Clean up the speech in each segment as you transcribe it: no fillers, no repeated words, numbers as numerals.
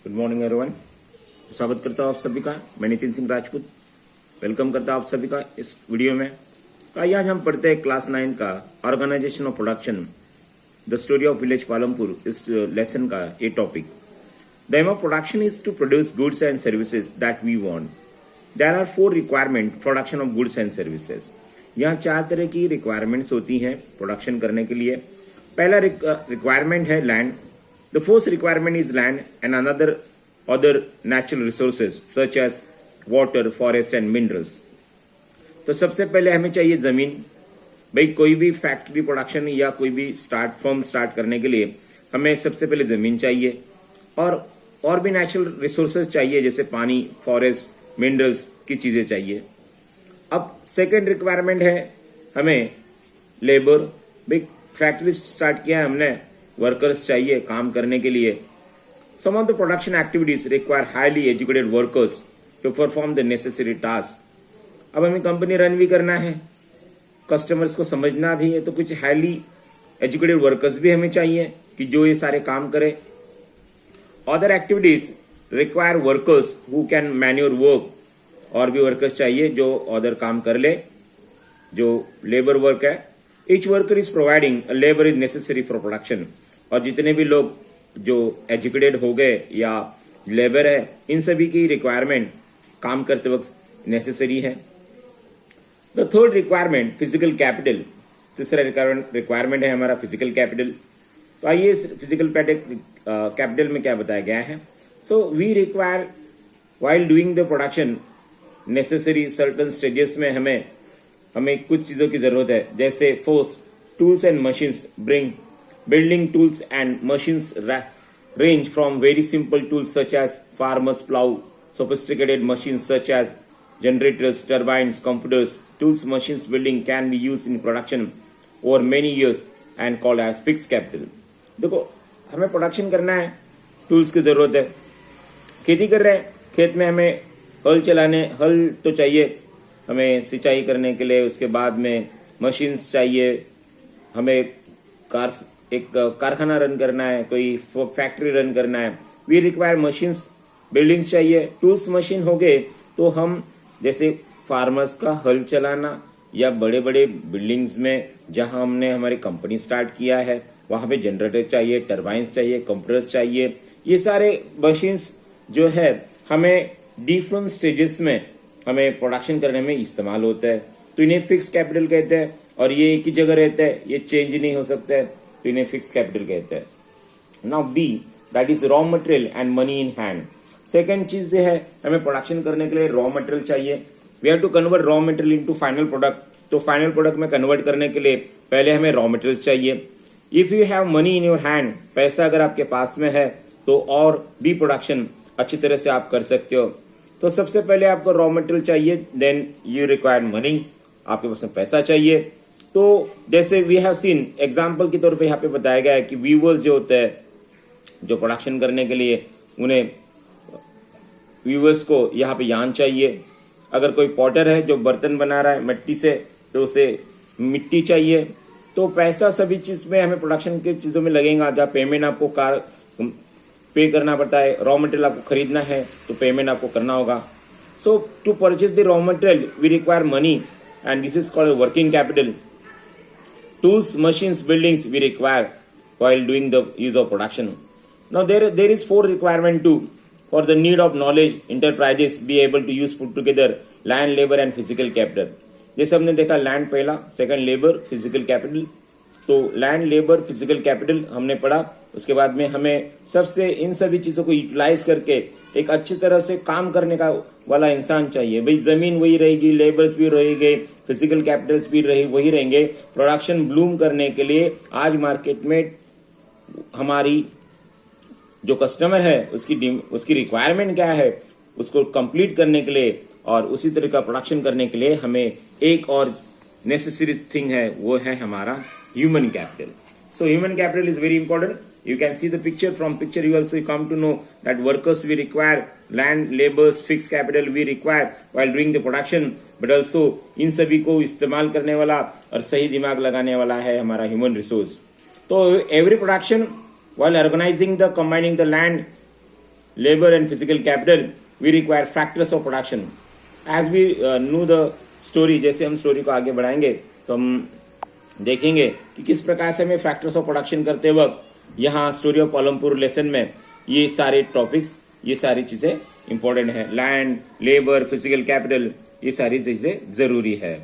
Good morning everyone. स्वागत करता हूँ आप सभी का। मैं नितिन सिंह राजपूत वेलकम करता हूँ आप सभी का इस वीडियो में। तो आइए आज हम पढ़ते हैं क्लास 9 का organisation of production the story of village Palampur. इस लेसन का ये topic, the aim of production is to produce goods and services that we want. There are 4 requirement production of goods and services. यहाँ 4 तरह की requirements होती हैं production करने के लिए। पहला रिक्वायरमेंट है land. The first requirement is land and other natural resources such as water, forest and minerals. तो सबसे पहले हमें चाहिए जमीन। भाई कोई भी फैक्ट्री प्रोडक्शन या कोई भी फर्म स्टार्ट करने के लिए हमें सबसे पहले जमीन चाहिए और भी नेचुरल रिसोर्सेज चाहिए जैसे पानी, फॉरेस्ट, मिनरल्स की चीजें चाहिए। अब सेकेंड रिक्वायरमेंट है हमें लेबर। भाई फैक्ट्री स्टार्ट किया है हमने, वर्कर्स चाहिए काम करने के लिए। Some of the production activities require highly educated workers to perform the necessary task. अब हमें कंपनी रन भी करना है, कस्टमर्स को समझना भी है, तो कुछ हाईली एजुकेटेड वर्कर्स भी हमें चाहिए कि जो ये सारे काम करे। Other activities require workers who can manure work. और भी वर्कर्स चाहिए जो अदर काम कर ले, जो लेबर वर्क है। Each worker is providing labour is necessary for production. और जितने भी लोग जो एजुकेटेड हो गए या लेबर है, इन सभी की रिक्वायरमेंट काम करते वक्त नेसेसरी है। The third requirement physical capital. तीसरा रिक्वायरमेंट है हमारा फिजिकल कैपिटल। तो आइए इस फिजिकल कैपिटल में क्या बताया गया है। So we require while doing the production necessary certain stages में हमें कुछ चीजों की जरूरत है, जैसे force, tools and machines bring. Building tools and machines range from very simple tools such as farmers plow, sophisticated machines such as generators, turbines, computers. Tools machines building can be used in production over many years and called as fixed capital. देखो हमें production करना है, tools की जरूरत है। खेती कर रहे हैं, खेत में हमें हल तो चाहिए हमें सिंचाई करने के लिए। उसके बाद में मशीन्स चाहिए, हमें एक कारखाना रन करना है, कोई फैक्ट्री रन करना है। वी रिक्वायर मशीन्स, बिल्डिंग्स चाहिए। टूल्स मशीन हो गए तो हम जैसे फार्मर्स का हल चलाना या बड़े बड़े बिल्डिंग्स में जहां हमने हमारी कंपनी स्टार्ट किया है वहां पे जनरेटर चाहिए, टर्बाइंस चाहिए, कंप्रेसर चाहिए। ये सारे मशीन्स जो है हमें डिफरेंट स्टेजेस में हमें प्रोडक्शन करने में इस्तेमाल होता है। तो इन्हें फिक्स कैपिटल कहते हैं और ये एक ही जगह रहता है, ये चेंज नहीं हो सकता है, तो इन्हें फिक्स कैपिटल कहते हैं। Now B, that is raw material and money in hand. Second चीज है हमें प्रोडक्शन करने के लिए रॉ मटेरियल चाहिए। We have to convert raw material into final product. तो फाइनल प्रोडक्ट में कन्वर्ट करने के लिए पहले हमें रॉ मटेरियल चाहिए। If you have money in your hand, पैसा अगर आपके पास में है तो और भी प्रोडक्शन अच्छी तरह से आप कर सकते हो। तो सबसे पहले आपको रॉ मटेरियल चाहिए, देन यू रिक्वायर मनी, आपके पास में पैसा चाहिए। तो जैसे वी हैव सीन एग्जाम्पल के तौर पे यहाँ पे बताया गया है कि वीवर्स जो होते हैं, जो प्रोडक्शन करने के लिए उन्हें वीवर्स को यहाँ पे यान चाहिए। अगर कोई पॉटर है जो बर्तन बना रहा है मिट्टी से, तो उसे मिट्टी चाहिए। तो पैसा सभी चीज में हमें प्रोडक्शन की चीजों में लगेगा। जहाँ पेमेंट आपको पे करना पड़ता है, रॉ मटेरियल आपको खरीदना है तो पेमेंट आपको करना होगा। So to purchase the raw material we require money and this is called working capital. Tools, machines, buildings we require while doing the use of production. Now there is 4 requirement too. For the need of knowledge, enterprises be able to use put together land, labor and physical capital. जैसे हमने देखा land पहला, second labour, physical capital. तो land, labour, physical capital हमने पढ़ा। उसके बाद में हमें सबसे इन सभी चीजों को यूटिलाइज करके एक अच्छी तरह से काम करने का वाला इंसान चाहिए। भाई जमीन वही रहेगी, लेबर्स भी रहेंगे, फिजिकल कैपिटल्स भी वही रहेंगे। प्रोडक्शन ब्लूम करने के लिए आज मार्केट में हमारी जो कस्टमर है उसकी रिक्वायरमेंट क्या है, उसको कंप्लीट करने के लिए और उसी तरह का प्रोडक्शन करने के लिए हमें एक और नेसेसरी थिंग है, वो है हमारा human capital. So human capital is very important. You can see the picture. From picture you also come to know that workers we require, land, labors, fixed capital we require while doing the production. But also इन सभी को इस्तेमाल करने वाला और सही दिमाग लगाने वाला है हमारा ह्यूमन रिसोर्स। तो every production while organizing the combining the land labor and physical capital, we require factors of production. As we knew the story, जैसे हम स्टोरी को आगे बढ़ाएंगे तो हम देखेंगे कि किस प्रकार से हमें फैक्टर्स ऑफ प्रोडक्शन करते वक्त यहाँ स्टोरी ऑफ पालमपुर लेसन में ये सारे टॉपिक्स, ये सारी चीजें इंपॉर्टेंट है. लैंड, लेबर, फिजिकल कैपिटल, ये सारी चीजें जरूरी है.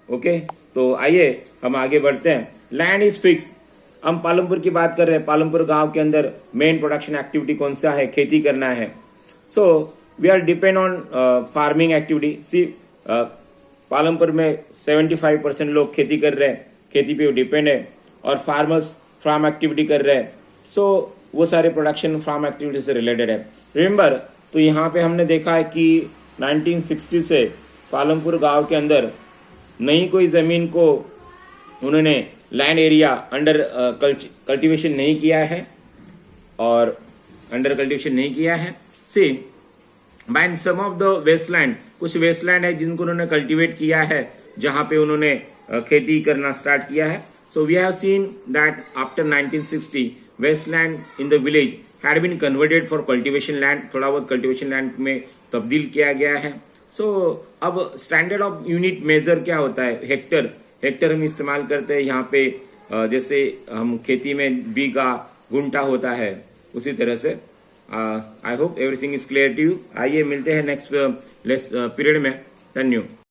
ओके, तो आइए हम आगे बढ़ते हैं. Land is fix. हम पालमपुर की बात कर रहे हैं. पालमपुर गांव के अंदर मेन प्रोडक्शन एक्टिविटी कौन सा है? खेती करना है. So we are depend on farming activity. See Palampur में 75% लोग खेती कर रहे हैं, खेती पे डिपेंड है, और फार्मर्स फार्म एक्टिविटी कर रहे हैं. सो वो सारे प्रोडक्शन फार्म एक्टिविटी से रिलेटेड है. रिमेंबर, तो यहाँ पे हमने देखा है कि 1960 से पालमपुर गांव के अंदर नई कोई जमीन को उन्होंने लैंड एरिया अंडर कल्टीवेशन नहीं किया है, और अंडर कल्टीवेशन नहीं किया है. See by some of the wasteland, कुछ वेस्टलैंड है जिनको उन्होंने कल्टीवेट किया है, जहां पे उन्होंने खेती करना स्टार्ट किया है. So we have seen that after 1960 wasteland in the village had been converted for cultivation land. थोड़ा बहुत कल्टीवेशन लैंड में तब्दील किया गया है. सो अब स्टैंडर्ड ऑफ यूनिट मेजर क्या होता है? हेक्टर. हेक्टर हम इस्तेमाल करते हैं यहाँ पे. जैसे हम खेती में बीघा, गुंटा होता है, उसी तरह से. I hope everything is clear to you. आइए मिलते हैं नेक्स्ट पीरियड में. धन्यवाद.